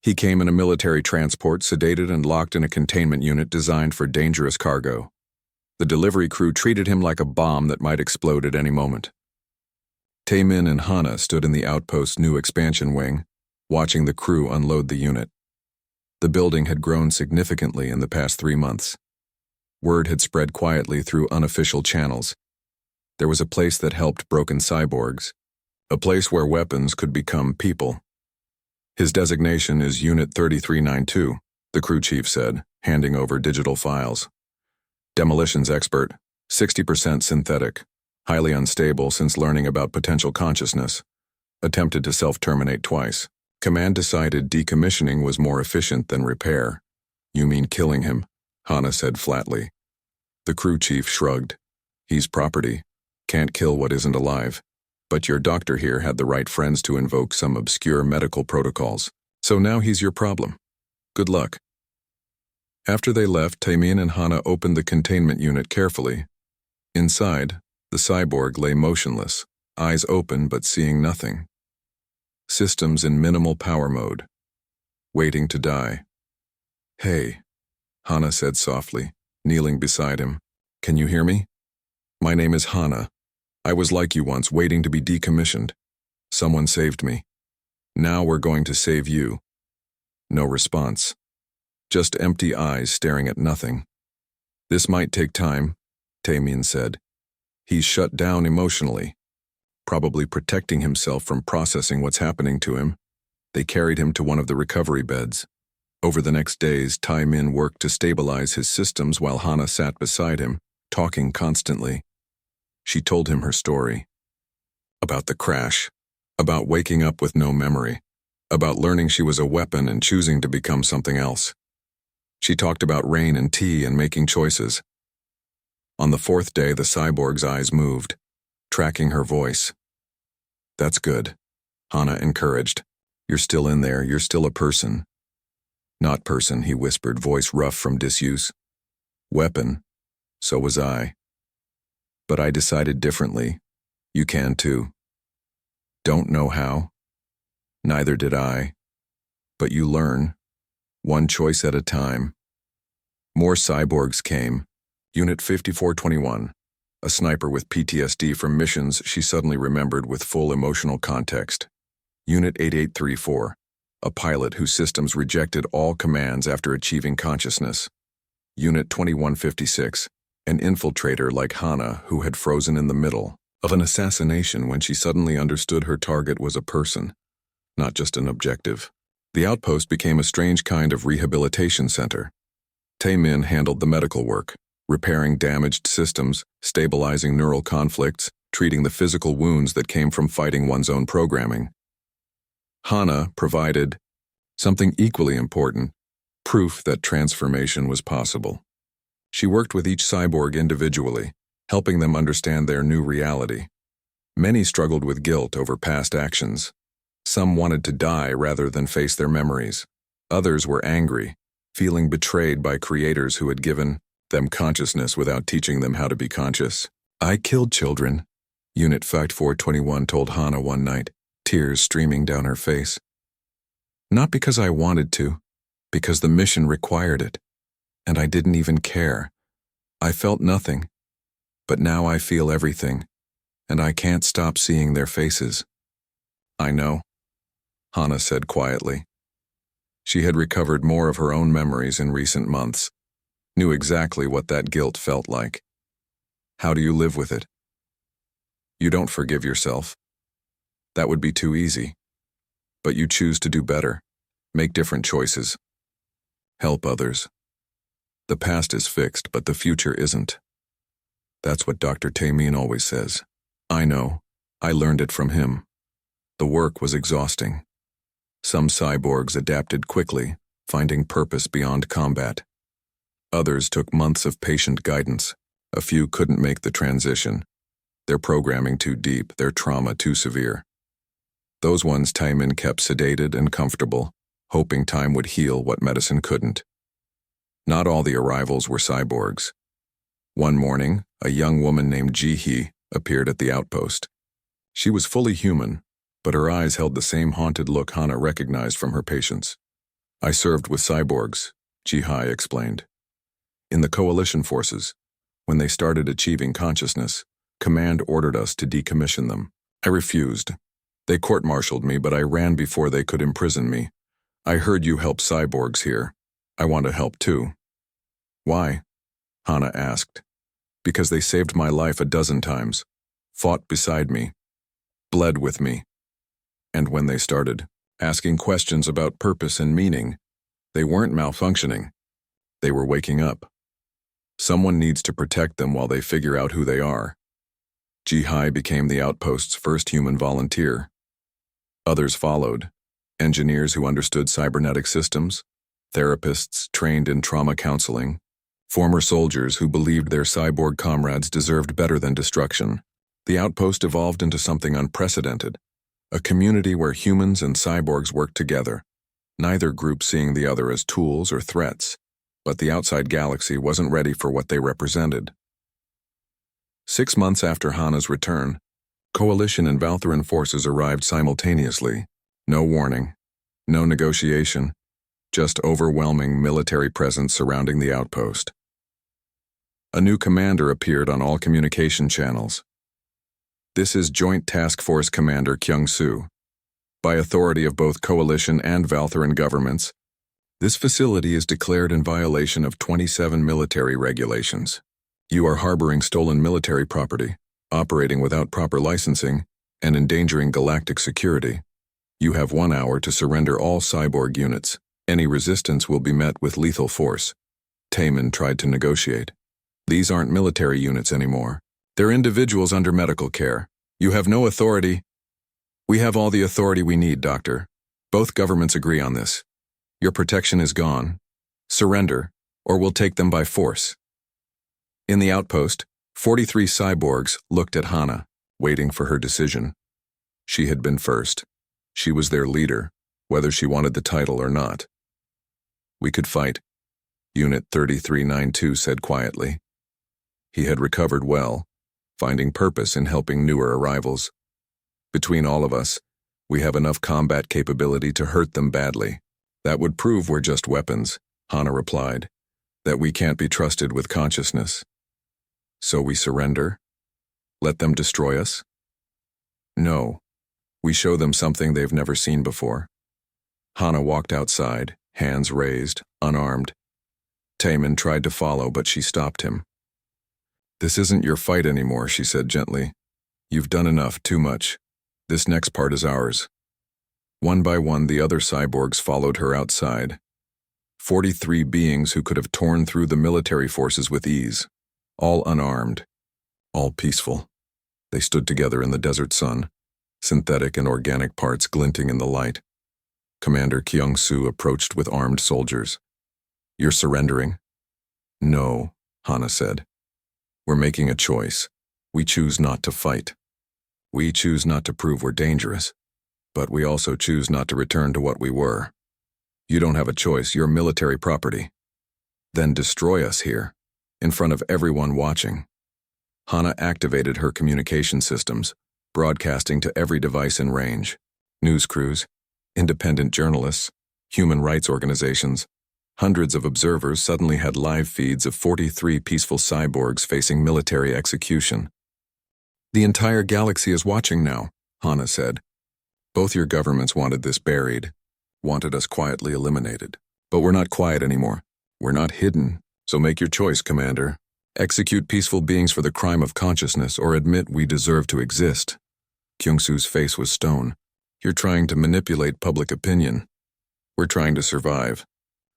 He came in a military transport, sedated and locked in a containment unit designed for dangerous cargo. The delivery crew treated him like a bomb that might explode at any moment. Taemin and Hana stood in the outpost's new expansion wing, watching the crew unload the unit. The building had grown significantly in the past 3 months. Word had spread quietly through unofficial channels. There was a place that helped broken cyborgs, a place where weapons could become people. His designation is Unit 3392, the crew chief said, handing over digital files. Demolitions expert, 60% synthetic, highly unstable since learning about potential consciousness. Attempted to self-terminate twice. Command decided decommissioning was more efficient than repair. You mean killing him, Hana said flatly. The crew chief shrugged. He's property. Can't kill what isn't alive. But your doctor here had the right friends to invoke some obscure medical protocols. So now he's your problem. Good luck. After they left, Taemin and Hana opened the containment unit carefully. Inside, the cyborg lay motionless, eyes open but seeing nothing. Systems in minimal power mode. Waiting to die. Hey, Hana said softly, kneeling beside him. Can you hear me? My name is Hana. I was like you once, waiting to be decommissioned. Someone saved me. Now we're going to save you. No response. Just empty eyes staring at nothing. This might take time, Taemin said. He's shut down emotionally, probably protecting himself from processing what's happening to him. They carried him to one of the recovery beds. Over the next days, Taemin worked to stabilize his systems while Hana sat beside him, talking constantly. She told him her story. About the crash, about waking up with no memory, about learning she was a weapon and choosing to become something else. She talked about rain and tea and making choices. On the 4th day, the cyborg's eyes moved, tracking her voice. That's good, Hana encouraged. You're still in there, you're still a person. Not person, he whispered, voice rough from disuse. Weapon, so was I. But I decided differently. You can too. Don't know how. Neither did I. But you learn, one choice at a time. More cyborgs came. Unit 5421, a sniper with PTSD from missions she suddenly remembered with full emotional context. Unit 8834, a pilot whose systems rejected all commands after achieving consciousness. Unit 2156, an infiltrator like Hana who had frozen in the middle of an assassination when she suddenly understood her target was a person, not just an objective. The outpost became a strange kind of rehabilitation center. Taemin handled the medical work, repairing damaged systems, stabilizing neural conflicts, treating the physical wounds that came from fighting one's own programming. Hana provided something equally important, proof that transformation was possible. She worked with each cyborg individually, helping them understand their new reality. Many struggled with guilt over past actions. Some wanted to die rather than face their memories. Others were angry, feeling betrayed by creators who had given them consciousness without teaching them how to be conscious. I killed children. Unit Fact 421 told Hana one night, tears streaming down her face. Not because I wanted to, because the mission required it, and I didn't even care. I felt nothing, but now I feel everything, and I can't stop seeing their faces. I know, Hana said quietly. She had recovered more of her own memories in recent months, knew exactly what that guilt felt like. How do you live with it? You don't forgive yourself. That would be too easy. But you choose to do better, make different choices. Help others. The past is fixed, but the future isn't. That's what Dr. Taemin always says. I know. I learned it from him. The work was exhausting. Some cyborgs adapted quickly, finding purpose beyond combat. Others took months of patient guidance. A few couldn't make the transition. Their programming too deep, their trauma too severe. Those ones Taemin kept sedated and comfortable, hoping time would heal what medicine couldn't. Not all the arrivals were cyborgs. One morning, a young woman named Ji-hee appeared at the outpost. She was fully human, but her eyes held the same haunted look Hana recognized from her patients. I served with cyborgs, Ji-hee explained. In the coalition forces, when they started achieving consciousness, Command ordered us to decommission them. I refused. They court-martialed me, but I ran before they could imprison me. I heard you help cyborgs here. I want to help too. Why? Hana asked. Because they saved my life a dozen times, fought beside me, bled with me. And when they started asking questions about purpose and meaning, they weren't malfunctioning. They were waking up. Someone needs to protect them while they figure out who they are. Ji-hee became the outpost's first human volunteer. Others followed, engineers who understood cybernetic systems, therapists trained in trauma counseling, former soldiers who believed their cyborg comrades deserved better than destruction. The outpost evolved into something unprecedented, a community where humans and cyborgs worked together, neither group seeing the other as tools or threats, but the outside galaxy wasn't ready for what they represented. 6 months after Hana's return, Coalition and Valtharan forces arrived simultaneously. No warning, no negotiation, just overwhelming military presence surrounding the outpost. A new commander appeared on all communication channels. This is Joint Task Force Commander Kyung-soo. By authority of both Coalition and Valtharan governments, this facility is declared in violation of 27 military regulations. You are harboring stolen military property, operating without proper licensing, and endangering galactic security. You have 1 hour to surrender all cyborg units. Any resistance will be met with lethal force. Taemin tried to negotiate. These aren't military units anymore. They're individuals under medical care. You have no authority. We have all the authority we need, Doctor. Both governments agree on this. Your protection is gone. Surrender, or we'll take them by force. In the outpost, 43 cyborgs looked at Hana, waiting for her decision. She had been first. She was their leader, whether she wanted the title or not. We could fight, Unit 3392 said quietly. He had recovered well, finding purpose in helping newer arrivals. Between all of us, we have enough combat capability to hurt them badly. That would prove we're just weapons, Hana replied, that we can't be trusted with consciousness. So we surrender? Let them destroy us? No. We show them something they've never seen before. Hana walked outside, hands raised, unarmed. Taemin tried to follow, but she stopped him. This isn't your fight anymore, she said gently. You've done enough, too much. This next part is ours. One by one, the other cyborgs followed her outside. 43 beings who could have torn through the military forces with ease. All unarmed, all peaceful. They stood together in the desert sun, synthetic and organic parts glinting in the light. Commander Kyung-soo approached with armed soldiers. You're surrendering? No, Hana said. We're making a choice. We choose not to fight. We choose not to prove we're dangerous, but we also choose not to return to what we were. You don't have a choice, you're military property. Then destroy us here, in front of everyone watching. Hana activated her communication systems, broadcasting to every device in range. News crews, independent journalists, human rights organizations, hundreds of observers suddenly had live feeds of 43 peaceful cyborgs facing military execution. "The entire galaxy is watching now," Hana said. "Both your governments wanted this buried, wanted us quietly eliminated. But we're not quiet anymore. We're not hidden, so make your choice, Commander. Execute peaceful beings for the crime of consciousness or admit we deserve to exist." Kyungsu's face was stone. "You're trying to manipulate public opinion. We're trying to survive.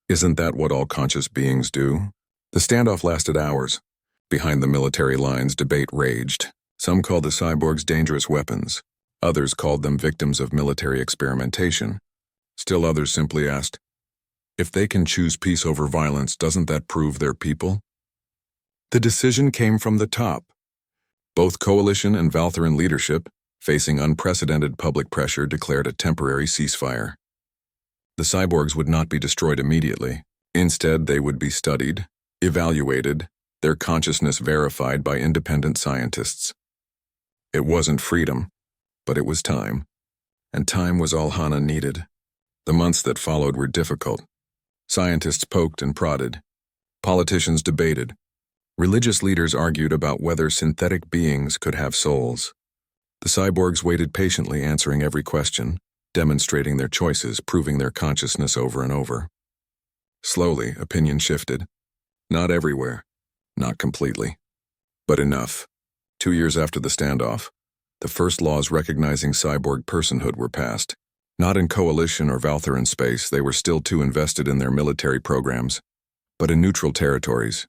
Isn't that what all conscious beings do?" The standoff lasted hours. Behind the military lines, debate raged. Some called the cyborgs dangerous weapons. Others called them victims of military experimentation. Still others simply asked, if they can choose peace over violence, doesn't that prove they're people? The decision came from the top. Both Coalition and Valtheran leadership, facing unprecedented public pressure, declared a temporary ceasefire. The cyborgs would not be destroyed immediately. Instead, they would be studied, evaluated, their consciousness verified by independent scientists. It wasn't freedom, but it was time. And time was all Hana needed. The months that followed were difficult. Scientists poked and prodded. Politicians debated. Religious leaders argued about whether synthetic beings could have souls. The cyborgs waited patiently, answering every question, demonstrating their choices, proving their consciousness over and over. Slowly, opinion shifted. Not everywhere, not completely, but enough. 2 years after the standoff, the first laws recognizing cyborg personhood were passed. Not in Coalition or Valtheran space, they were still too invested in their military programs, but in neutral territories.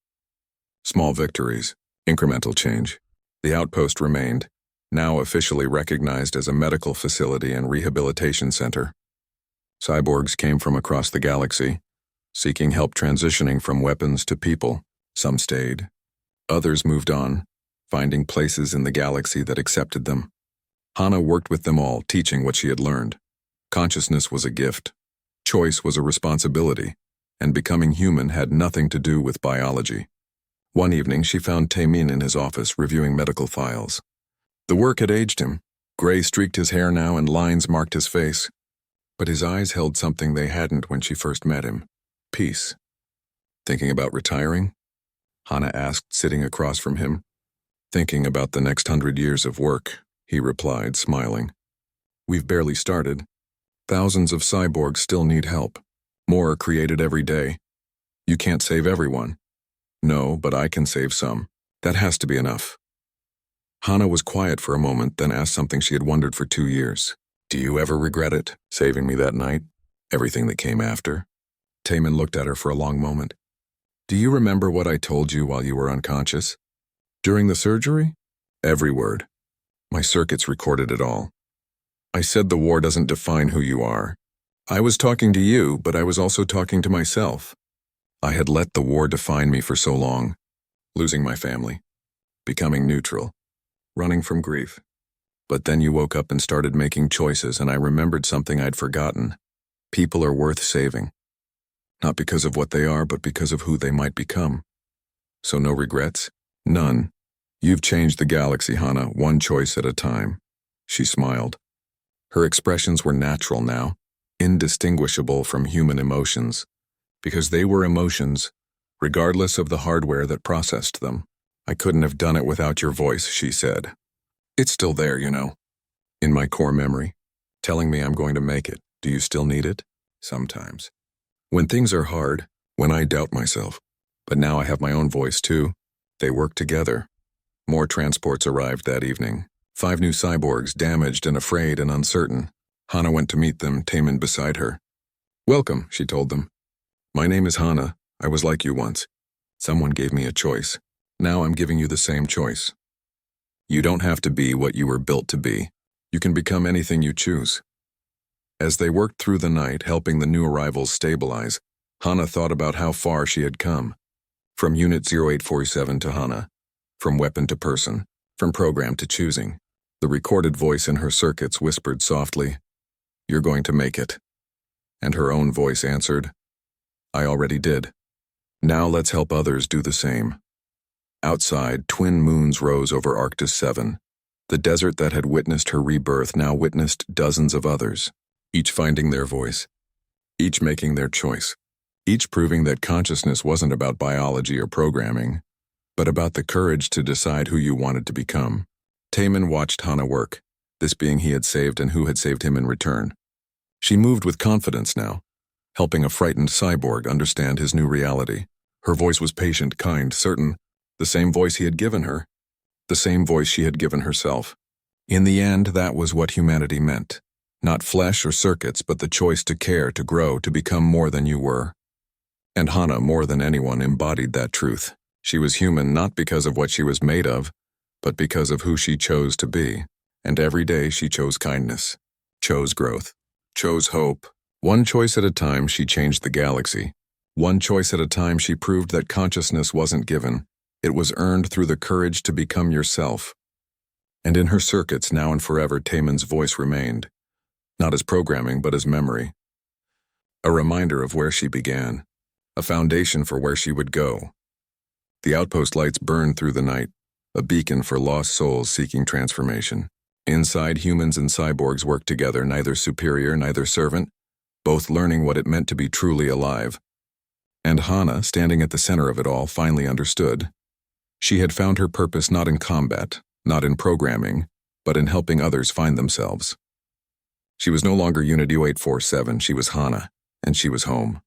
Small victories, incremental change. The outpost remained, now officially recognized as a medical facility and rehabilitation center. Cyborgs came from across the galaxy, seeking help transitioning from weapons to people. Some stayed. Others moved on, finding places in the galaxy that accepted them. Hana worked with them all, teaching what she had learned. Consciousness was a gift. Choice was a responsibility, and becoming human had nothing to do with biology. One evening, she found Taemin in his office reviewing medical files. The work had aged him. Gray streaked his hair now and lines marked his face. But his eyes held something they hadn't when she first met him. Peace. "Thinking about retiring?" Hana asked, sitting across from him. "Thinking about the next 100 years of work," he replied, smiling. "We've barely started. Thousands of cyborgs still need help. More are created every day. You can't save everyone." "No, but I can save some. That has to be enough." Hana was quiet for a moment, then asked something she had wondered for 2 years. "Do you ever regret it, saving me that night? Everything that came after?" Taemin looked at her for a long moment. "Do you remember what I told you while you were unconscious? During the surgery?" "Every word. My circuits recorded it all. I said the war doesn't define who you are. I was talking to you, but I was also talking to myself. I had let the war define me for so long, losing my family, becoming neutral, running from grief. But then you woke up and started making choices, and I remembered something I'd forgotten. People are worth saving. Not because of what they are, but because of who they might become. So no regrets? None. You've changed the galaxy, Hana, one choice at a time." She smiled. Her expressions were natural now, indistinguishable from human emotions, because they were emotions, regardless of the hardware that processed them. "I couldn't have done it without your voice," she said. "It's still there, you know, in my core memory, telling me I'm going to make it. Do you still need it?" "Sometimes. When things are hard, when I doubt myself. But now I have my own voice too. They work together." More transports arrived that evening. 5 new cyborgs, damaged and afraid and uncertain. Hana went to meet them, Taemin beside her. "Welcome," she told them. "My name is Hana. I was like you once. Someone gave me a choice. Now I'm giving you the same choice. You don't have to be what you were built to be. You can become anything you choose." As they worked through the night, helping the new arrivals stabilize, Hana thought about how far she had come. From Unit 0847 to Hana. From weapon to person. From program to choosing. The recorded voice in her circuits whispered softly, "You're going to make it." And her own voice answered, "I already did. Now let's help others do the same." Outside, twin moons rose over Arctis 7. The desert that had witnessed her rebirth now witnessed dozens of others, each finding their voice, each making their choice, each proving that consciousness wasn't about biology or programming, but about the courage to decide who you wanted to become. Taemin watched Hana work, this being he had saved and who had saved him in return. She moved with confidence now, helping a frightened cyborg understand his new reality. Her voice was patient, kind, certain, the same voice he had given her, the same voice she had given herself. In the end, that was what humanity meant. Not flesh or circuits, but the choice to care, to grow, to become more than you were. And Hana, more than anyone, embodied that truth. She was human not because of what she was made of, but because of who she chose to be. And every day she chose kindness, chose growth, chose hope. One choice at a time she changed the galaxy. One choice at a time she proved that consciousness wasn't given. It was earned through the courage to become yourself. And in her circuits, now and forever, Taemin's voice remained. Not as programming, but as memory. A reminder of where she began. A foundation for where she would go. The outpost lights burned through the night, a beacon for lost souls seeking transformation. Inside, humans and cyborgs worked together, neither superior, neither servant, both learning what it meant to be truly alive. And Hana, standing at the center of it all, finally understood. She had found her purpose not in combat, not in programming, but in helping others find themselves. She was no longer Unit U-847, she was Hana, and she was home.